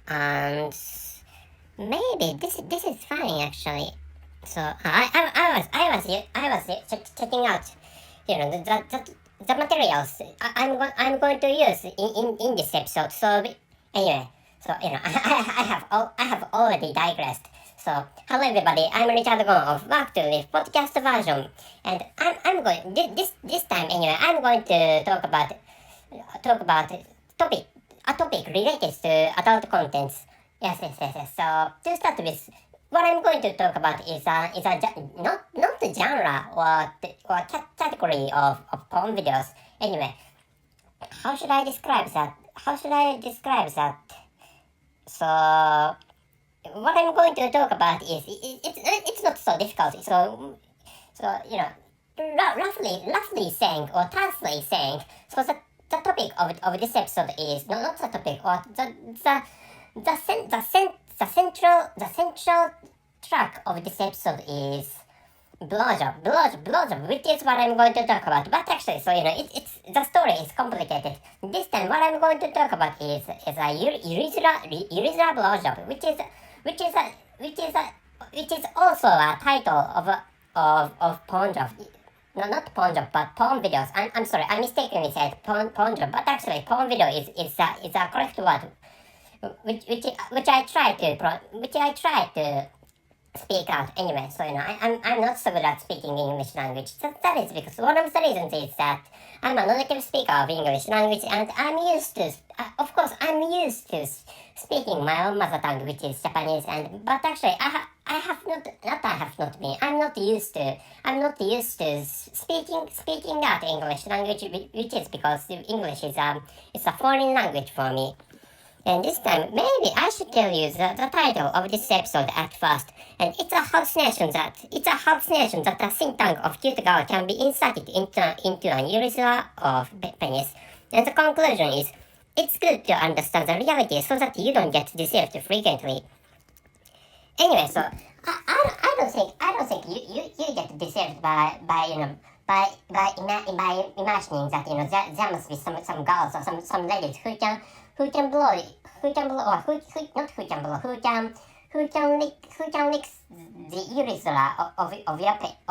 and maybe this is funny actually. So I was checking out, the materials I'm going to use in this episode. So anyway, so I have already digressed. So hello everybody, I'm Richard Gon of Work to Live podcast version, and I'm going this time anyway. I'm going to talk about a topic related to adult contents. Yes. So to start with, what I'm going to talk about is not the genre or category of porn videos. Anyway, how should I describe that? So what I'm going to talk about is it's not so difficult. So roughly saying or tersely saying. So the topic of this episode is not the topic or the central track of this episode is blowjob, which is what I'm going to talk about. But actually, so it's the story is complicated. This time, what I'm going to talk about is a urethra blowjob, which is also a title of porn job. No, not porn job, but porn videos. I'm sorry, I mistakenly said porn job, but actually, porn video is a correct word, which I try to speak out anyway. So I'm not so good at speaking English language. That is because one of the reasons is that I'm a non-native speaker of English language, and I'm used to speaking my own mother tongue, which is Japanese. But actually, I'm not used to speaking out English language, which is because English is it's a foreign language for me. And this time, maybe I should tell you the title of this episode at first. And it's a hallucination that a think tank of cute girl can be inserted into an urethra of penis. And the conclusion is, it's good to understand the reality so that you don't get deceived frequently. Anyway, so I don't think you get deceived by imagining that there must be some girls or some ladies who can lick the urethra of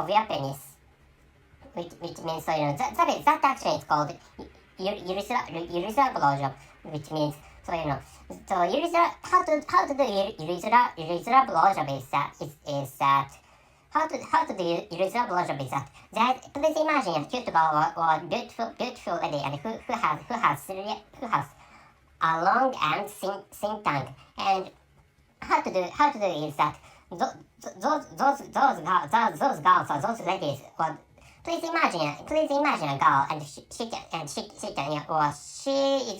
your penis, which means that actually is called urethra blowjob, which means so urethra how to do urethra blowjob is that how to do urethra blowjob is that please imagine a cute girl or beautiful lady and who has a long and thin tongue, and how to do is that those girls or those ladies, well, please imagine a girl and she can or she is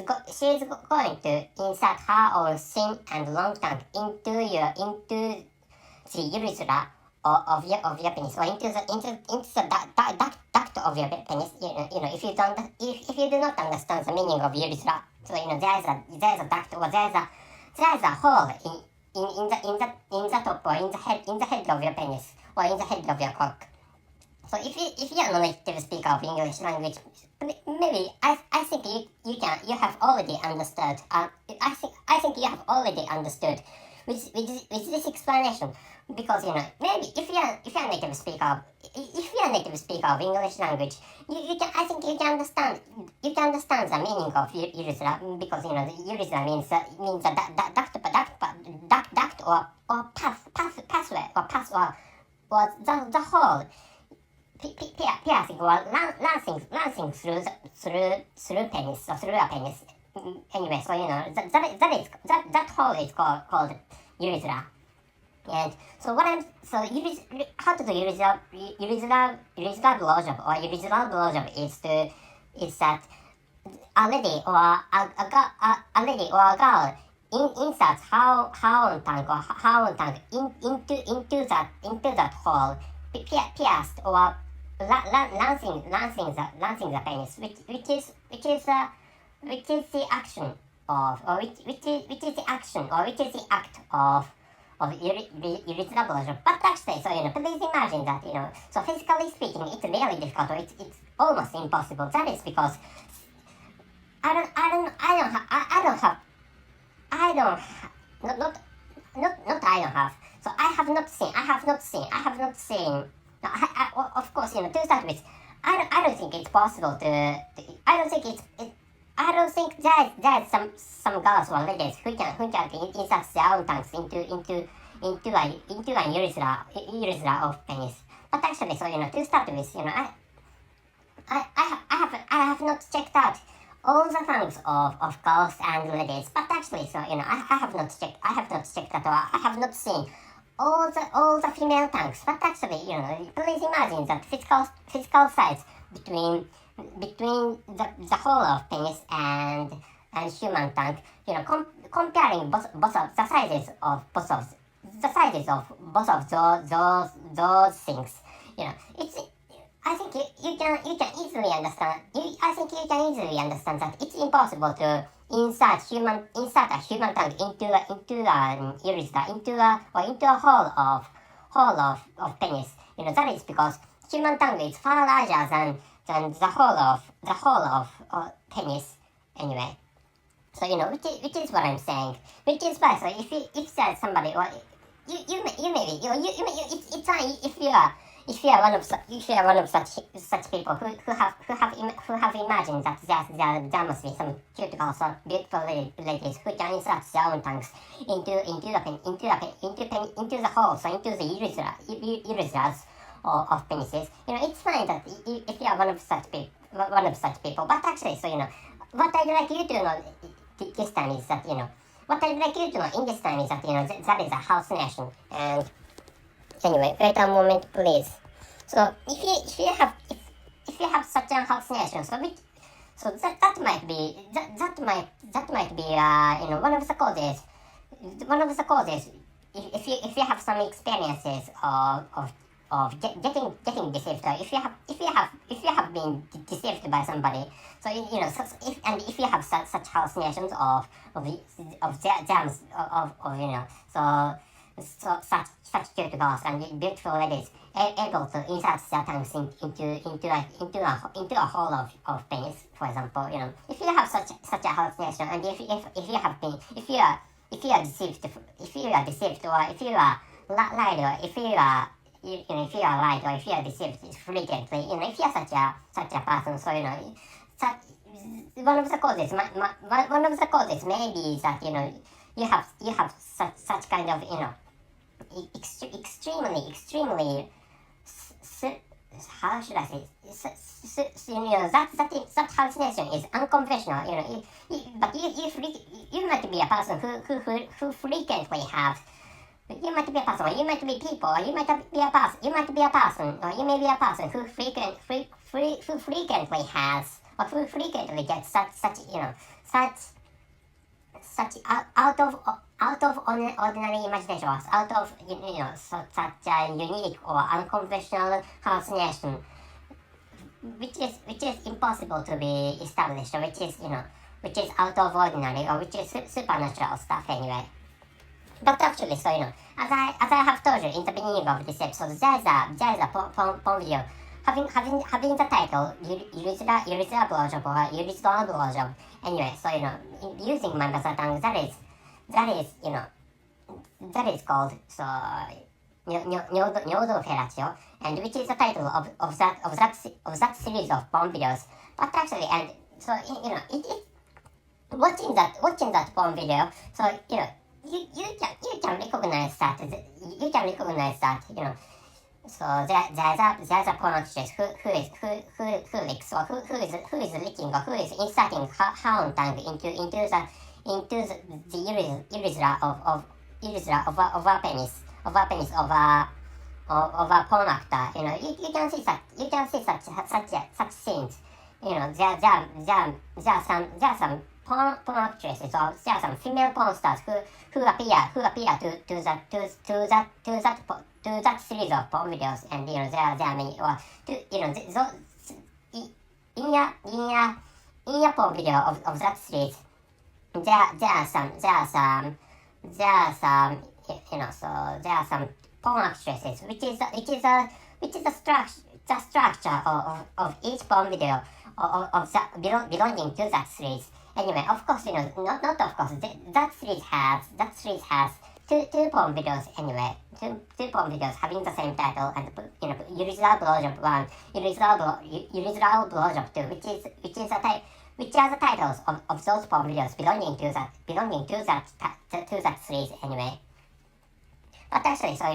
going to insert her own thin and long tongue into the urethra of your penis, or into the duct of your penis. If you do not understand the meaning of urethra, so there's a duct or there's a hole in the top or in the head of your penis or in the head of your cock. So if you are not a native speaker of English language, maybe I think you have already understood. I think you have already understood with this explanation, because maybe if you are a native speaker of English language, I think you can understand the meaning of urethra, because the urethra means a duct or pathway or the hole piercing or lancing through penis or through a penis. Anyway, so that hole is called urethra. And so how to do urethra blowjob or urethral blowjob is that a lady or a girl inserts her own tongue into that hole, pierced or lancing the penis, which is the action of, or which is the act of urethral blowjob. But actually, so please imagine that so physically speaking, it's really difficult, or it's almost impossible. That is because I not I don't have. So I have not seen. No, of course, to start with, I don't think it's possible I don't think there's some girls or ladies who can insert their own tongues into an urethra of penis. But actually, so to start with, I have not checked out all the tongues of girls and ladies. But actually, so I have not checked that, or I have not seen all the female tongues. But actually, please imagine that physical size between the whole of penis and human tongue. Comparing both of the sizes of both of those things. It's I think you can easily understand. I think you can easily understand that it's impossible to insert a human tongue into an urethra, into a hole of penis. That is because human tongue is far larger than the whole of penis anyway. So which is what I'm saying. Which is why, so if there's somebody, or you maybe it's fine if you are one of such people who have imagined that there must be some cute girls or beautiful ladies who can insert their own tongues into the holes, so into the urethras of penises. It's fine that if you are one of such people. But actually, so what I'd like you to know this time is that what I'd like you to know in this time is that that is a hallucination. And anyway, wait a moment, please. So if you have such a hallucination, so that might be one of the causes. If you have some experiences of getting deceived, or if you have been deceived by somebody, so if you have such hallucinations of germs so such cute girls and beautiful ladies able to insert their tongues into a hole of penis, for example. If you have such a hallucination, and if you are deceived, or if you are lied, or if you are lied, or if you are deceived frequently, if you are such a person, so one of the causes may be that you have such kind of extremely how should I say, that hallucination is unconventional. But you might be a person who frequently have. You might be a person, or you might be people, or you might be a person, or you may be a person who frequently has, or who frequently gets such out of ordinary imagination, or out of such a unique or unconventional hallucination, which is impossible to be established, or which is out of ordinary, or which is supernatural stuff anyway. But actually, so as I have told you in the beginning of this episode, there's a porn video having the title urethra blowjob, or urethral blowjob. Anyway, so using my mother tongue, that is called so nyodo fellatio, and which is the title of that series of porn videos. But actually, and so watching that porn video, so you can recognize that so there's a porn actress who licks, or who is licking, or who is inserting her own tongue into the urethra of a penis of a porn actor. You can see such scenes. There are some porn actresses, or there are some female porn stars who appear to that series of porn videos, and there are many, or in your porn video of that series, there are some porn actresses, which is the structure of each porn video belonging to that series. Anyway, of course, not of course. That series has two porn videos anyway. Two porn videos having the same title, and urethral blowjob 1, urethral blowjob 2, which are the titles of those porn videos belonging to that series anyway. But actually, so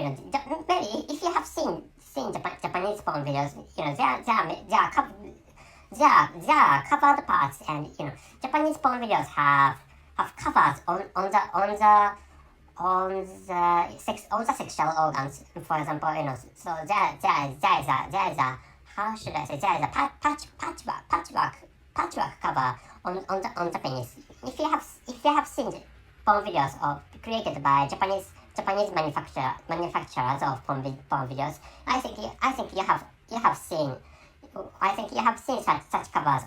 maybe if you have seen Japanese porn videos, there are covered parts, and Japanese porn videos have covers on the sexual organs. For example, so there is a how should I say, there is a patchwork cover on the penis. If you have seen porn videos created by Japanese manufacturers of porn videos, I think you have seen such covers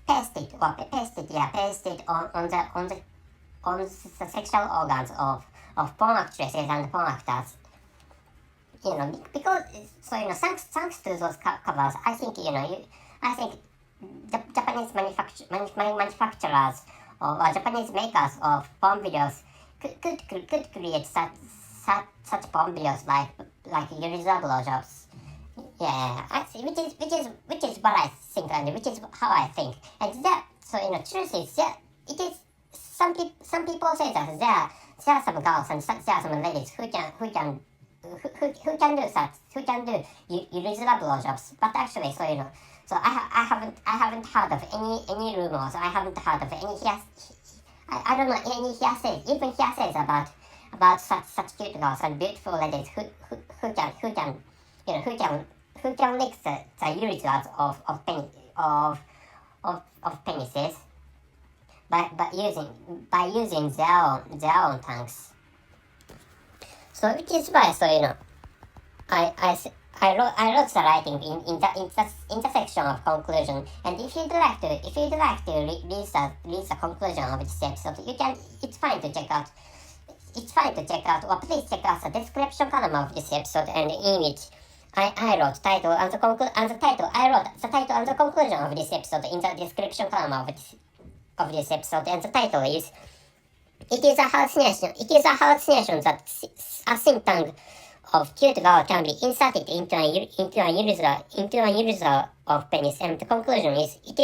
pasted on the sexual organs of porn actresses and porn actors. Because thanks to those covers, I think the Japanese manufacturers or Japanese makers of porn videos could create such porn videos like urethral blowjobs. Yeah, which is what I think, and which is how I think. And that, so truth is that it is some people say that there are some girls and there are some ladies who can do urethral blowjobs. But actually, so I haven't heard of any rumors. I haven't heard of any I don't know any hearsays about such cute girls and beautiful ladies who can lick the urethras of penises by using their own tongues. So which is why I wrote the writing in the section of conclusion. And if you'd like to read the conclusion of this episode, it's fine to check out, or please check out the description column of this episode, and in which I wrote the title and the conclusion of this episode in the description column of this episode. And the title is It is a hallucination that a thin tongue of cute girl can be inserted into a urethra of penis. And the conclusion is it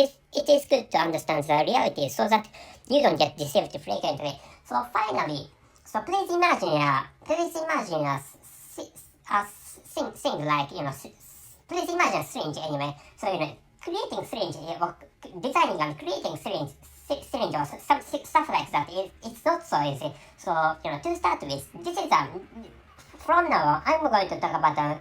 is good to understand the reality so that you don't get deceived frequently. So finally, so please imagine a thing like please imagine a syringe anyway. So creating syringe or designing and creating syringe or some stuff like that it's not so easy. So to start with, this is from now on, I'm going to talk about a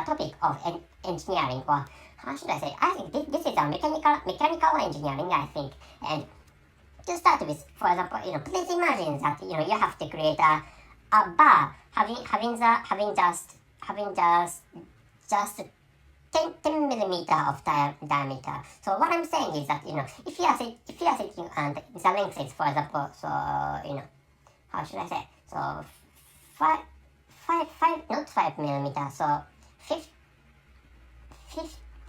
topic of engineering, or how should I say? I think this is a mechanical engineering, I think. And to start with, for example, please imagine that you have to create a bar having just 10 millimeter of diameter. So what I'm saying is that if you are sitting and the length is, for example, so how should I say? So 5 millimeter. So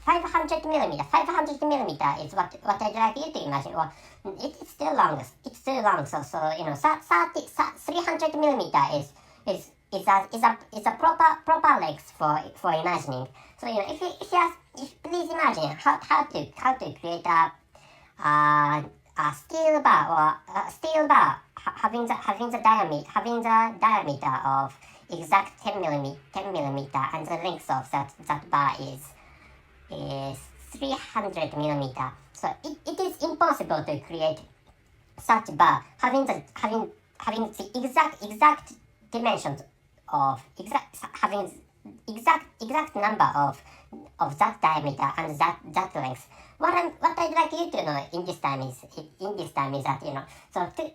500 millimeter. 500 millimeter is what I'd like you to imagine. Or it's too long. So 300 millimeter is a proper length for imagining. So please imagine how to create a steel bar having the diameter of exact 10 millimeter, and the length of that bar is 300 millimeter. So it is impossible to create such bar having the exact dimensions of having exact number of that diameter and that length. What I'd like you to know in this time is that so to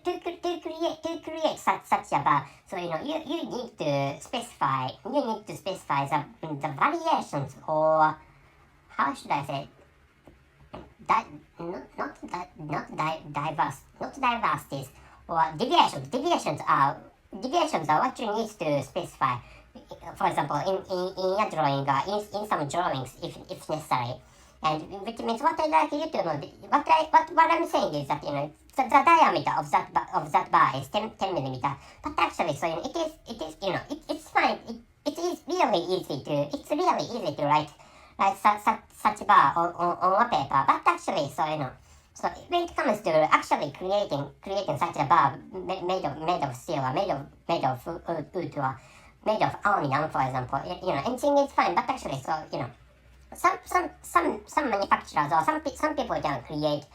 create such a bar, so you need to specify the variations, or how should I say, that not diversities or deviations. Deviations are what you need to specify. For example, in a drawing, in some drawings, if necessary. And which means what I'd like you to know, what I'm saying is that, the diameter of that bar is 10 millimeter. But actually, so it is it's fine. It is really easy to write such bar on a paper. But actually, so when it comes to actually creating such a bar made of steel or made of wood or made of aluminum, for example, anything is fine. But actually, so some manufacturers or some people can create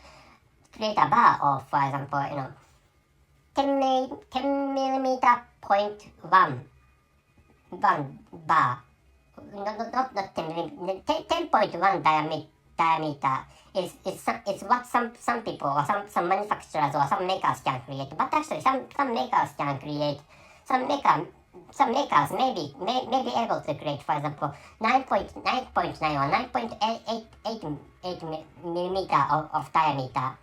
a bar of, for example, 10 millimeter point one bar, not 10 millimeter, 10.1 diameter is what some people or some manufacturers or some makers can create. But actually, some makers can create, some makers may be able to create, for example, 9.9 or 9.88 millimeter of diameter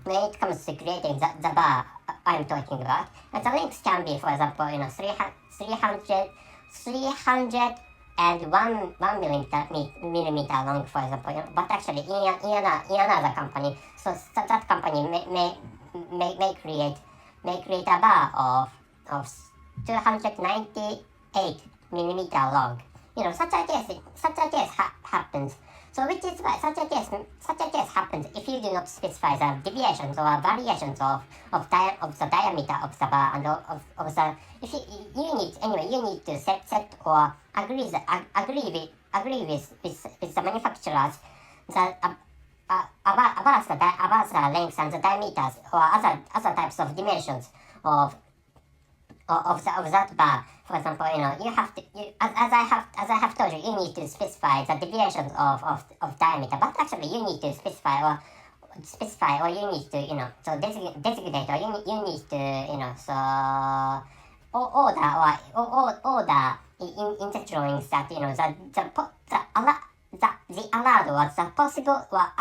when it comes to creating the bar I'm talking about. And the length can be, for example, 301 millimeter long, for example. But actually, in another company, so that company may create a bar of 298 millimeter long. Such a case happens. So which is why such a case happens if you do not specify the deviations or variations of the diameter of the bar and of the, if you need to set or agree with the manufacturers that about the lengths and the diameters or other types of dimensions of that bar. For example, you have to, as I have told you, you need to specify the deviations of diameter. But actually, you need to specify or you need to so designate, or you need to order in the drawings that the allowed or the possible or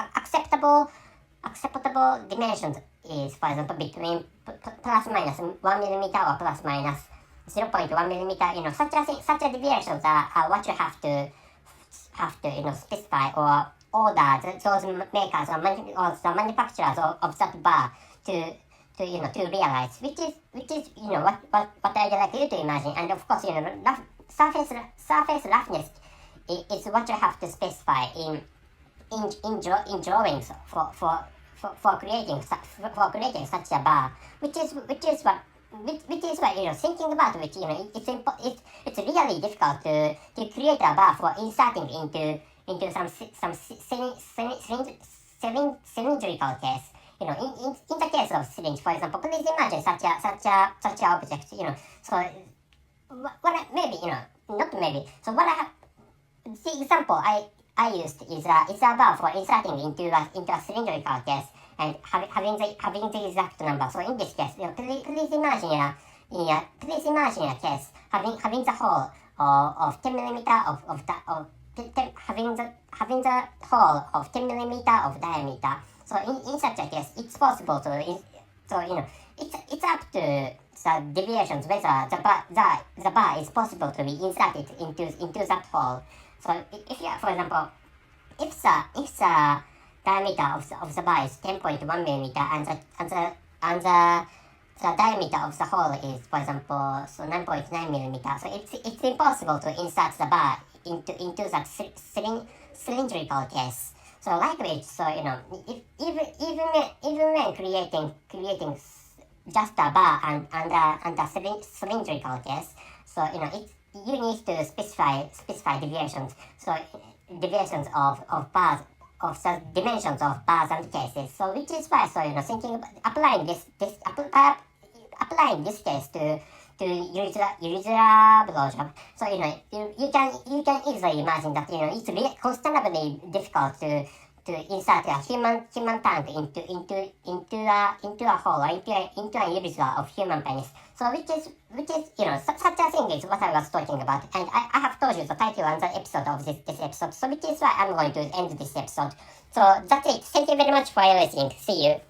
acceptable dimensions is, for example, between plus minus 1 millimeter or plus minus 0.1 millimeter. Such a deviations are what you have to specify or order those makers or the manufacturers of that bar to realize, which is what I'd like you to imagine. And of course, surface roughness is what you have to specify in drawings for creating such a bar, which is why thinking about which it's really difficult to create a bar for inserting into some cylindrical case. In the case of syringe, for example, please imagine such a object. So what I have, the example I used is a bar for inserting into a cylindrical case and having the exact number. So in this case, please imagine a case having the hole of 10 millimeter having the hole of 10 millimeter of diameter. So in such a case, it's possible to it's up to the deviations whether the bar is possible to be inserted into that hole. So if you, for example, if the diameter of the bar is 10.1 millimeter and the diameter of the hole is, for example, so 9.9 millimeter, so it's impossible to insert the bar into that cylindrical case. So like which, so even when creating just a bar and a cylindrical case, so you need to specify deviations. So deviations of bars, of the dimensions of bars and cases. So which is why, so thinking about applying this case to urethra blowjob. So you can easily imagine that it's really constantly difficult to insert a human tank into a hole or into a urethra of human penis. So which is such a thing is what I was talking about, and I have told you the title and the episode of this episode. So which is why I'm going to end this episode. So that's it. Thank you very much for listening. See you.